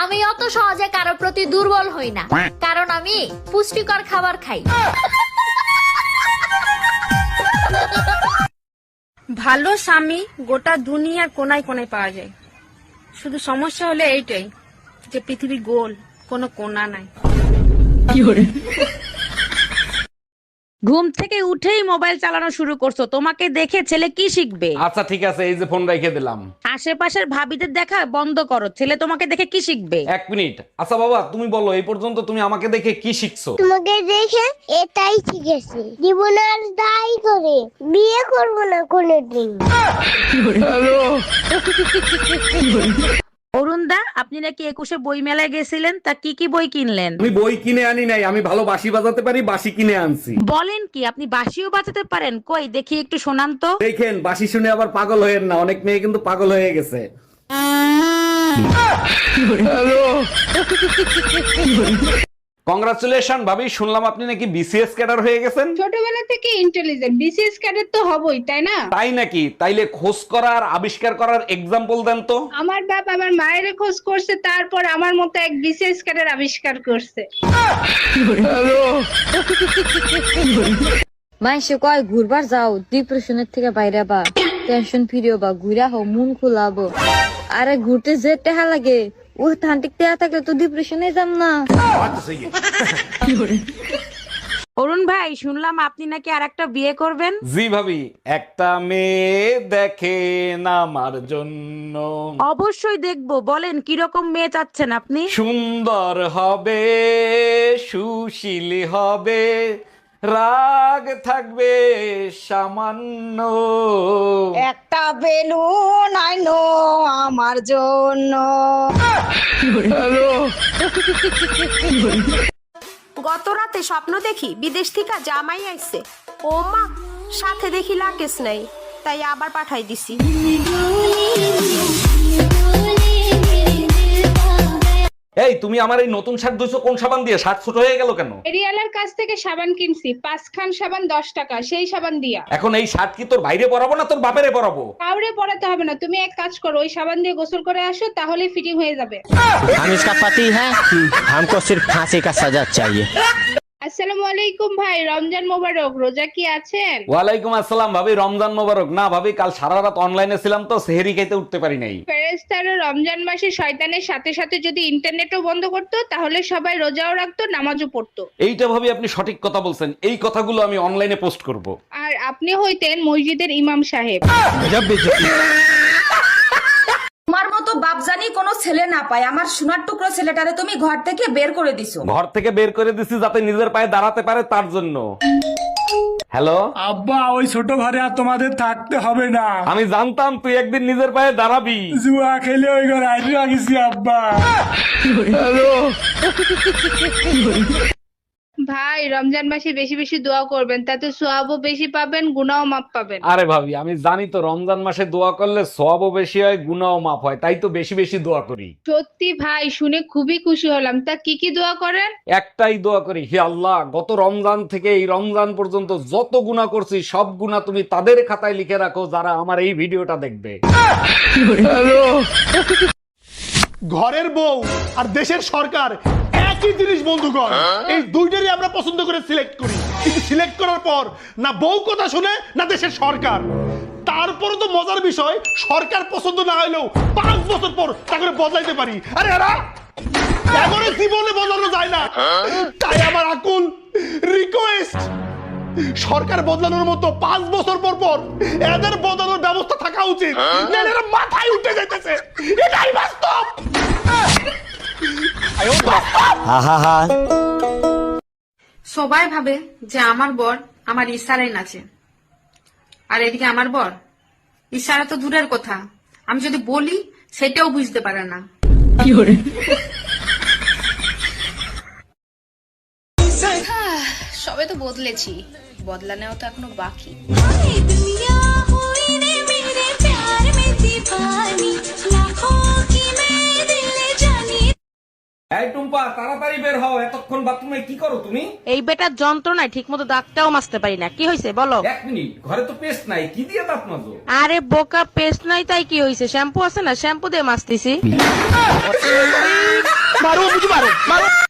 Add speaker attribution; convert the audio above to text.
Speaker 1: আমি অত সহজে কারো প্রতি দুর্বল হই না, কারণ আমি পুষ্টিকর খাবার খাই।
Speaker 2: ভালো স্বামী গোটা দুনিয়ার কোনায় কোনায় পাওয়া যায়, শুধু সমস্যা হলে এইটাই যে পৃথিবী গোল, কোনো কোনা নাই। ঘুম থেকে উঠেই মোবাইল চালানো শুরু করছো, তোমাকে দেখে ছেলে কি শিখবে?
Speaker 3: আচ্ছা ঠিক আছে, এই যে ফোন রেখে দিলাম।
Speaker 2: আশেপাশের ভাবিদের দেখা বন্ধ করো, ছেলে তোমাকে দেখে কি শিখবে?
Speaker 3: 1 মিনিট। আচ্ছা বাবা, তুমি বলো এই পর্যন্ত তুমি আমাকে দেখে কি শিখছো?
Speaker 4: তোমাকে দেখে এটাই শিখেছি, জীবন আর দায়ী করে বিয়ে করবো না কোনোদিন।
Speaker 2: অরুণ দা, আপনি নাকি 21শে বই মেলায় গেছিলেন, তা কি কি বই কিনলেন?
Speaker 3: আমি বই কিনে আনি নাই, আমি ভালো বাঁশি বাজাতে পারি, বাঁশি কিনে আনছি।
Speaker 2: বলেন কি, আপনি বাঁশিও বাজাতে পারেন? কই দেখি একটু শোনান তো।
Speaker 3: দেখেন, বাঁশি শুনে আবার পাগল হয়েন না, অনেক মেয়ে কিন্তু পাগল হয়ে গেছে। কংগ্রাচুলেশন ভাবি, শুনলাম আপনি নাকি বিসিএস ক্যাডার হয়ে গেছেন।
Speaker 5: ছোটবেলা থেকে ইন্টেলিজেন্ট, বিসিএস ক্যাডেট তো হবই, তাই না?
Speaker 3: তাই নাকি? তাইলে খোঁজ করার আবিষ্কার করার এক্সাম্পল দেন তো।
Speaker 5: আমার বাপ আমার মায়ের খোঁজ করছে, তারপর আমার মতো এক বিসিএস ক্যাডেট আবিষ্কার করছে।
Speaker 6: মাইসে কয় ঘুরবার যাও, ডিপ্রেশনের থেকে বাইরে বা টেনশন ফিরিও বা ঘুরা হো, মন খোলাবো। আরে ঘুরতে যে টেহা লাগে, ও থানটিক টেহা থাকলে তো ডিপ্রেশনে যাম না।
Speaker 2: অরুণ ভাই, শুনলাম আপনি নাকি আরেকটা বিয়ে করবেন।
Speaker 3: জি ভাবি, একটা মেয়ে দেখেন আমার জন্য।
Speaker 2: অবশ্যই দেখবো, বলেন কিরকম মেয়ে চাচ্ছেন আপনি?
Speaker 3: সুন্দর হবে, সুশীল হবে, রাগ থাকবে সামান্য।
Speaker 2: একটা বেলুন আইনো আমার জন্য।
Speaker 7: গত রাতে স্বপ্ন দেখি বিদেশ থেকে জামাই আইছে। ও মা, সাথে দেখি লাকেশ নাই, তাই আবার পাঠাই দিছি।
Speaker 3: এই তুমি আমার এই নতুন শার্ট ধুইছো কোন সাবান দিয়ে? শার্ট ছোট হয়ে গেল কেন?
Speaker 5: এরিয়ালার কাছ থেকে সাবান কিনছি, 5 খান সাবান 10 টাকা, সেই সাবান দিয়া।
Speaker 3: এখন এই শার্ট কি তোর বাইরে পরাবো না তোর বাপেরে পরাবো?
Speaker 5: কাউরে পড়াতে হবে না, তুমি এক কাজ করো, ওই সাবান দিয়ে গোসল করে আসো, তাহলে ফিটিং হয়ে যাবে।
Speaker 8: हम इसका पति है, हमको सिर्फ फांसी का सजा चाहिए।
Speaker 5: আসসালামু আলাইকুম ভাই, রমজান মোবারক। রোজা কি আছেন?
Speaker 3: ওয়ালাইকুম আসসালাম ভাবি, রমজান মোবারক। না ভাবি, কাল সারা রাত অনলাইনে ছিলাম তো সেহরি খাইতে উঠতে পারি নাই।
Speaker 5: ফেরেশতারা রমজান মাসে শয়তানের সাথে সাথে যদি ইন্টারনেটও বন্ধ করতো, তাহলে সবাই রোজাও রাখতো, নামাজও পড়তো।
Speaker 3: এইটা ভাবি আপনি সঠিক কথা বলছেন, এই কথাগুলো আমি অনলাইনে পোস্ট করব।
Speaker 5: আর আপনি হইতেন মসজিদের ইমাম সাহেব।
Speaker 9: তোমার মতো বাপজানি কোনো ছেলে না পায়, আমার সোনার টুকরো ছেলেটারে তুমি ঘর থেকে বের করে দিছো।
Speaker 3: ঘর থেকে বের করে দিছি যাতে নিজের পায়ে দাঁড়াতে পারে, তার জন্য। হ্যালো
Speaker 10: আব্বা, ওই ছোট ঘরে আর তোমাদের থাকতে হবে না।
Speaker 3: আমি জানতাম তুই একদিন নিজের পায়ে দাঁড়াবি।
Speaker 10: জুয়া খেলে ওই ঘরে আইডিয়া গেছি আব্বা।
Speaker 5: ভাই, রমজান মাসে বেশি বেশি দোয়া করবেন, তাতে সওয়াবও বেশি পাবেন, গুনাহও মাফ পাবেন।
Speaker 3: আরে ভাবি, আমি জানি তো রমজান মাসে দোয়া করলে সওয়াবও বেশি হয়, গুনাহও মাফ হয়, তাই তো বেশি বেশি দোয়া করি।
Speaker 5: সত্যি ভাই, শুনে খুবই খুশি হলাম। তা কি কি দোয়া করেন?
Speaker 3: একটাই দোয়া করি, হে আল্লাহ, গত রমজান থেকে এই রমজান পর্যন্ত যত গুনাহ করছি সব গুনাহ তুমি তাদের খাতায় লিখে রাখো যারা আমার এই ভিডিওটা দেখবে।
Speaker 10: ঘরের বউ আর দেশের সরকার একই জিনিস বন্ধুগণ, এই দুইটারই আমরা পছন্দ করে সিলেক্ট করি, কিন্তু সিলেক্ট করার পর না বউ কথা শুনে না দেশের সরকার। তারপরে তো মজার বিষয়, সরকার পছন্দ না হইলেও 5 বছর পর তাকে বদলাইতে পারি। আরে এরা এমন জীবনে বদলানো যায় না। তাই আমার আকুল রিকোয়েস্ট, সরকার বদলানোর মতো 5 বছর পর পর এদের বদলানোর ব্যবস্থা থাকা উচিত, নাহলে এরা মাথায় উঠে যাইতেছে। এটাই বাস্তব।
Speaker 2: সবাই ভাবে যে আমার বর আমার ইশারায় নাচে, আর এদিকে আমার বর ইশারা তো দূরের কথা, আমি যদি বলি সেটাও বুঝতে পারে না।
Speaker 7: সবে তো বদলেছি, বদলানেও তো এখনো বাকি।
Speaker 3: এই টুম্পা, তাড়াতাড়ি বের হও, এতক্ষণ বাথরুমে কি করো তুমি?
Speaker 2: এই বেটার যন্ত্রণায় ঠিক মতো দাঁতটাও মাজতে পারি না। কি হয়েছে বলো?
Speaker 3: 1 মিনিট, ঘরে তো পেস্ট নাই, কি দিয়ে দাঁত মাজো?
Speaker 2: আরে বোকা, পেস্ট নাই তাই কি হয়েছে? শ্যাম্পু আছে না, শ্যাম্পু দিয়ে মাজতেছি।
Speaker 8: मारो मुझे मारो मारो